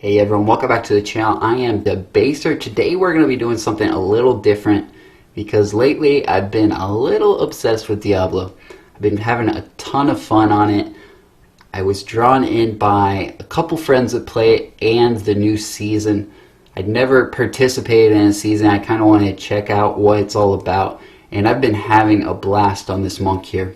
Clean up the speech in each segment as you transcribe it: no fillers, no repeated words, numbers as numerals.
Hey everyone, welcome back to the channel. I am Debaser. Today we're going to be doing something a little different because lately I've been a little obsessed with Diablo. I've been having a ton of fun on it. I was drawn in by a couple friends that play it and the new season. I'd never participated in a season. I kind of wanted to check out what it's all about, and I've been having a blast on this monk here.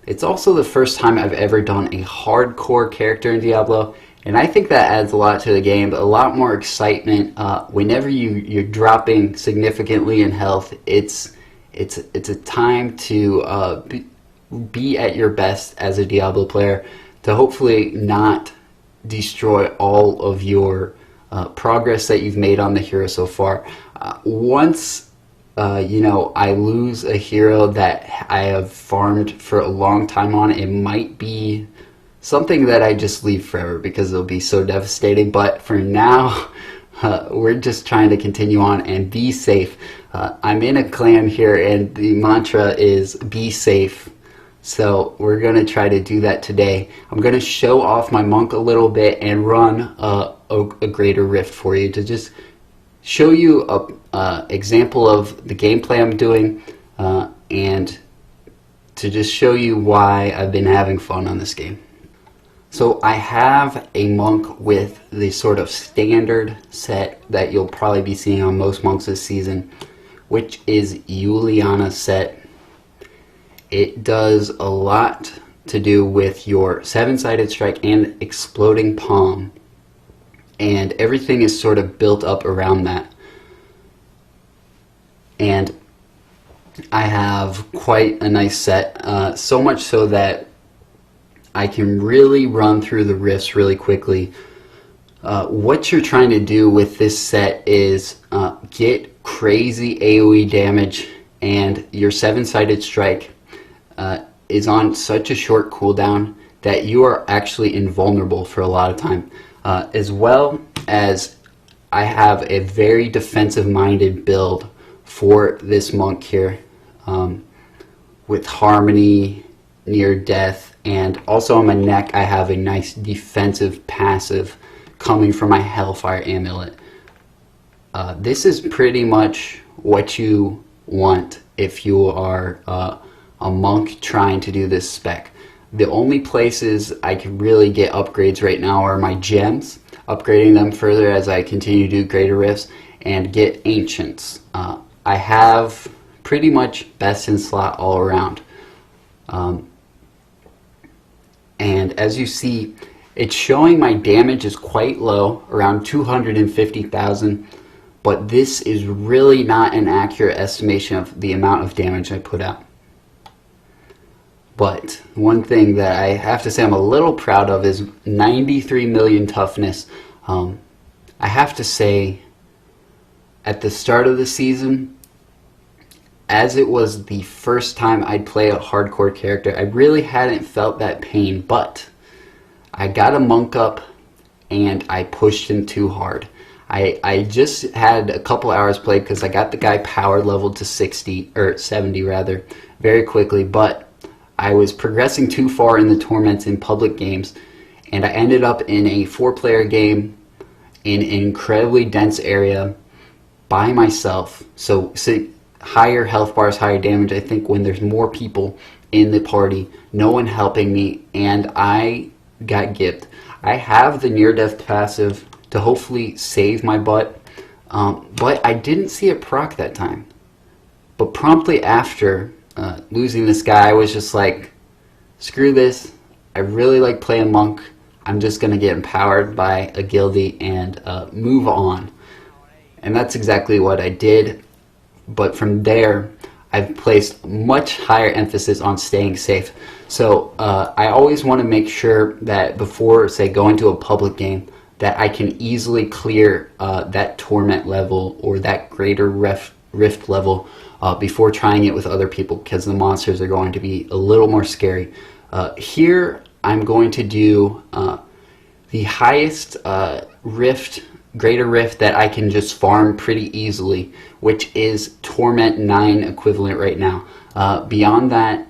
It's also the first time I've ever done a hardcore character in Diablo, and I think that adds a lot to the game, but a lot more excitement. Whenever you're dropping significantly in health, it's a time to be at your best as a Diablo player, to hopefully not destroy all of your progress that you've made on the hero so far. Once I lose a hero that I have farmed for a long time on, it might be something that I just leave forever because it'll be so devastating. But for now, we're just trying to continue on and be safe. I'm in a clan here, and the mantra is be safe. So we're going to try to do that today. I'm going to show off my monk a little bit and run a greater rift for you to just show you a example of the gameplay I'm doing and to just show you why I've been having fun on this game. So I have a monk with the sort of standard set that you'll probably be seeing on most monks this season, which is Juliana's set. It does a lot to do with your seven-sided strike and exploding palm, and everything is sort of built up around that. And I have quite a nice set, so much so that I can really run through the rifts really quickly. What you're trying to do with this set is get crazy AoE damage, and your seven-sided strike is on such a short cooldown that you are actually invulnerable for a lot of time. As well as I have a very defensive-minded build for this monk here, with harmony, near death, and also on my neck I have a nice defensive passive coming from my Hellfire Amulet. This is pretty much what you want if you are a monk trying to do this spec. The only places I can really get upgrades right now are my gems, upgrading them further as I continue to do greater rifts, and get ancients. I have pretty much best in slot all around. And as you see, it's showing my damage is quite low, around 250,000, but this is really not an accurate estimation of the amount of damage I put out. But one thing that I have to say I'm a little proud of is 93 million toughness. I have to say, at the start of the season, as it was the first time I'd play a hardcore character, I really hadn't felt that pain, but I got a monk up and I pushed him too hard. I just had a couple hours played because I got the guy power leveled to 60, or 70 rather, very quickly, but I was progressing too far in the torments in public games, and I ended up in a 4-player game in an incredibly dense area by myself. So higher health bars, higher damage, I think, when there's more people in the party, no one helping me, and I got gipped. I have the near-death passive to hopefully save my butt, but I didn't see it proc that time. But promptly after losing this guy, I was just like, screw this, I really like playing monk, I'm just going to get empowered by a guildie and move on. And that's exactly what I did. But from there, I've placed much higher emphasis on staying safe. So I always want to make sure that before, say, going to a public game, that I can easily clear that torment level or that greater rift level before trying it with other people, because the monsters are going to be a little more scary. Here, I'm going to do the highest greater rift that I can just farm pretty easily, which is Torment 9 equivalent right now. Beyond that,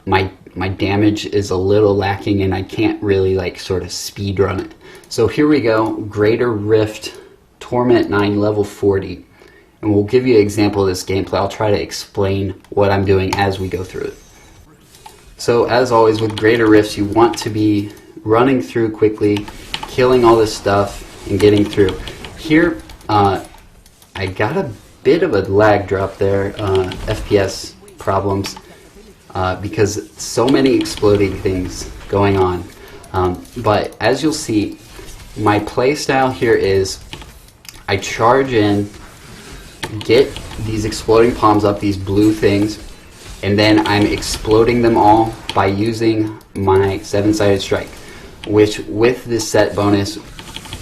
my my damage is a little lacking and I can't really like sort of speed run it. So here we go, Greater Rift Torment 9 level 40. And we'll give you an example of this gameplay. I'll try to explain what I'm doing as we go through it. So as always with Greater Rifts, you want to be running through quickly, killing all this stuff, and getting through. Here, I got a bit of a lag drop there, FPS problems, because so many exploding things going on. But as you'll see, my play style here is I charge in, get these exploding palms up, these blue things, and then I'm exploding them all by using my 7-sided strike, which with this set bonus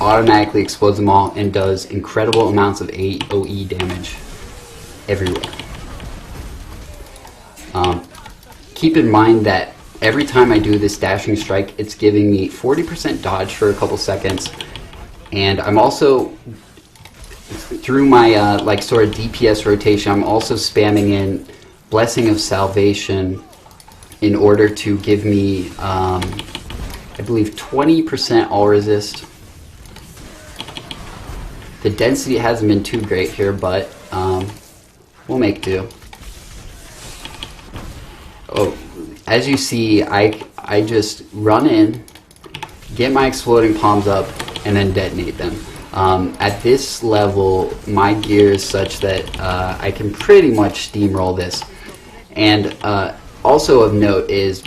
automatically explodes them all and does incredible amounts of AoE damage everywhere. Keep in mind that every time I do this dashing strike, it's giving me 40% dodge for a couple seconds, and I'm also, through my like sort of DPS rotation, I'm also spamming in Blessing of Salvation in order to give me, I believe, 20% all resist. The density hasn't been too great here, but we'll make do. Oh, as you see, I just run in, get my exploding palms up, and then detonate them. At this level, my gear is such that I can pretty much steamroll this. And also of note is,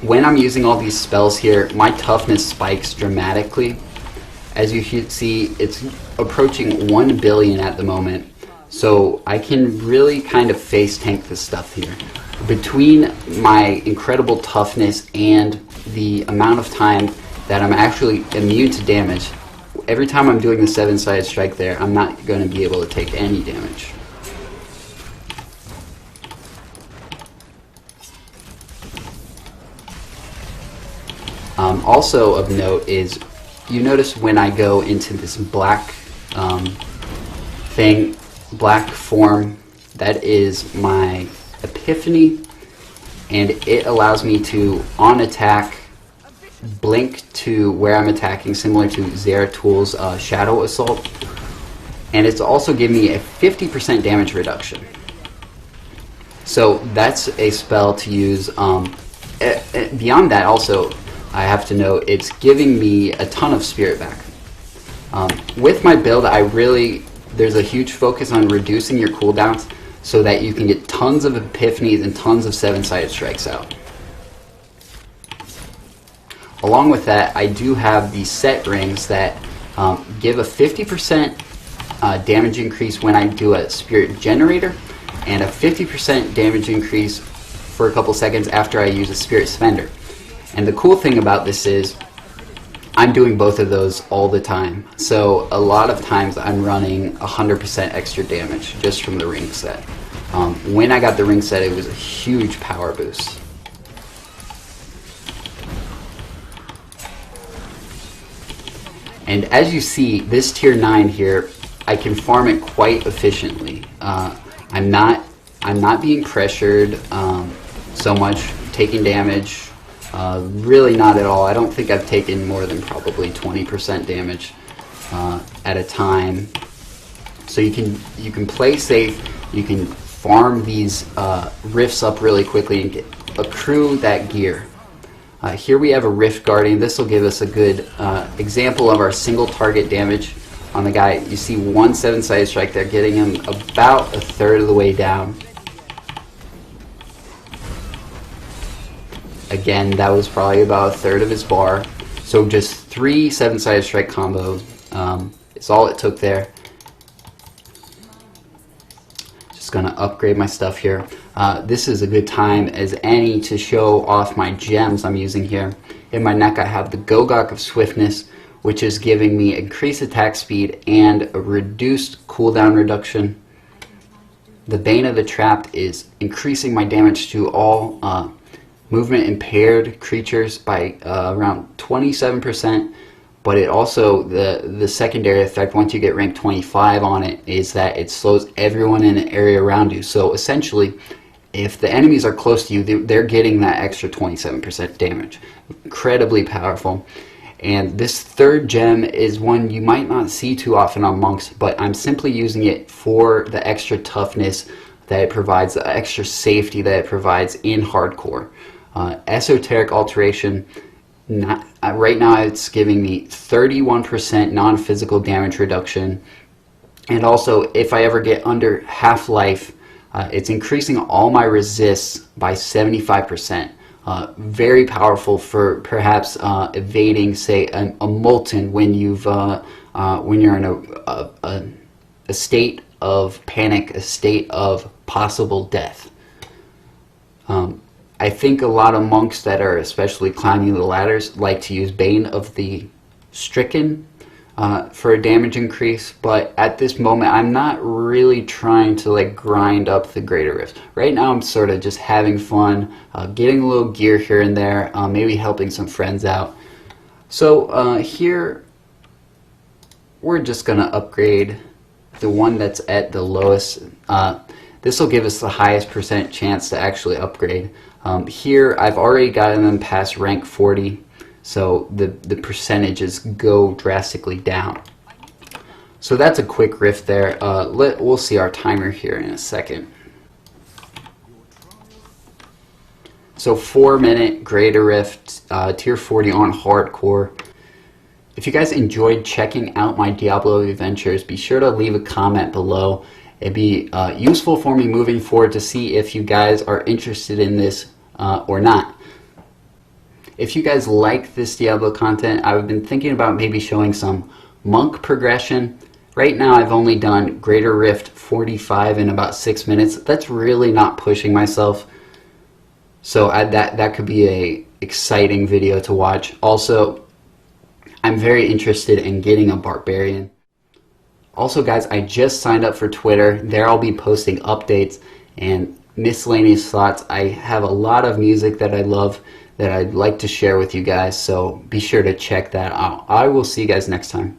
when I'm using all these spells here, my toughness spikes dramatically. As you see, it's approaching 1 billion at the moment, so I can really kind of face tank this stuff here. Between my incredible toughness and the amount of time that I'm actually immune to damage, every time I'm doing the 7-sided strike there, I'm not going to be able to take any damage. Also of note is, you notice when I go into this black black form, that is my Epiphany, and it allows me to, on attack, blink to where I'm attacking, similar to Zeratul Shadow Assault, and it's also giving me a 50% damage reduction. So that's a spell to use. Beyond that, also, I have to note, it's giving me a ton of spirit back. With my build, there's a huge focus on reducing your cooldowns so that you can get tons of epiphanies and tons of 7-sided strikes out. Along with that, I do have these set rings that give a 50% damage increase when I do a spirit generator, and a 50% damage increase for a couple seconds after I use a spirit spender. And the cool thing about this is I'm doing both of those all the time. So a lot of times I'm running 100% extra damage just from the ring set. When I got the ring set, it was a huge power boost. And as you see, this tier 9 here, I can farm it quite efficiently. I'm not being pressured so much, taking damage. Really not at all. I don't think I've taken more than probably 20% damage at a time. So you can play safe. You can farm these rifts up really quickly and accrue that gear. Here we have a Rift Guardian. This will give us a good example of our single target damage on the guy. You see one 7-sided strike there, getting him about a third of the way down. Again, that was probably about a third of his bar. So just 3 7-sided strike combos is all it took there. Just gonna upgrade my stuff here. This is a good time as any to show off my gems I'm using here. In my neck I have the Gogok of Swiftness, which is giving me increased attack speed and a reduced cooldown reduction. The Bane of the Trapped is increasing my damage to all movement impaired creatures by around 27%, but it also, the secondary effect once you get rank 25 on it is that it slows everyone in an area around you. So essentially if the enemies are close to you, they're getting that extra 27% damage. Incredibly powerful. And this third gem is one you might not see too often on monks, but I'm simply using it for the extra toughness that it provides, the extra safety that it provides in hardcore. Esoteric Alteration, right now it's giving me 31% non-physical damage reduction. And also, if I ever get under half life, it's increasing all my resists by 75%. Very powerful for perhaps evading, say, a molten when you're in a state of panic, a state of possible death. I think a lot of monks that are especially climbing the ladders like to use Bane of the Stricken for a damage increase, but at this moment I'm not really trying to like grind up the Greater Rift. Right now I'm sort of just having fun, getting a little gear here and there, maybe helping some friends out. So here we're just gonna upgrade the one that's at the lowest. This will give us the highest percent chance to actually upgrade. Here I've already gotten them past rank 40. So the percentages go drastically down. So that's a quick riff there. We'll see our timer here in a second. So 4-minute Greater Rift, tier 40 on hardcore. If you guys enjoyed checking out my Diablo adventures, be sure to leave a comment below. It'd be useful for me moving forward to see if you guys are interested in this or not. If you guys like this Diablo content, I've been thinking about maybe showing some monk progression. Right now I've only done Greater Rift 45 in about 6 minutes. That's really not pushing myself. So that could be a exciting video to watch. Also, I'm very interested in getting a Barbarian. Also guys, I just signed up for Twitter. There I'll be posting updates and miscellaneous thoughts. I have a lot of music that I love that I'd like to share with you guys, so be sure to check that out. I will see you guys next time.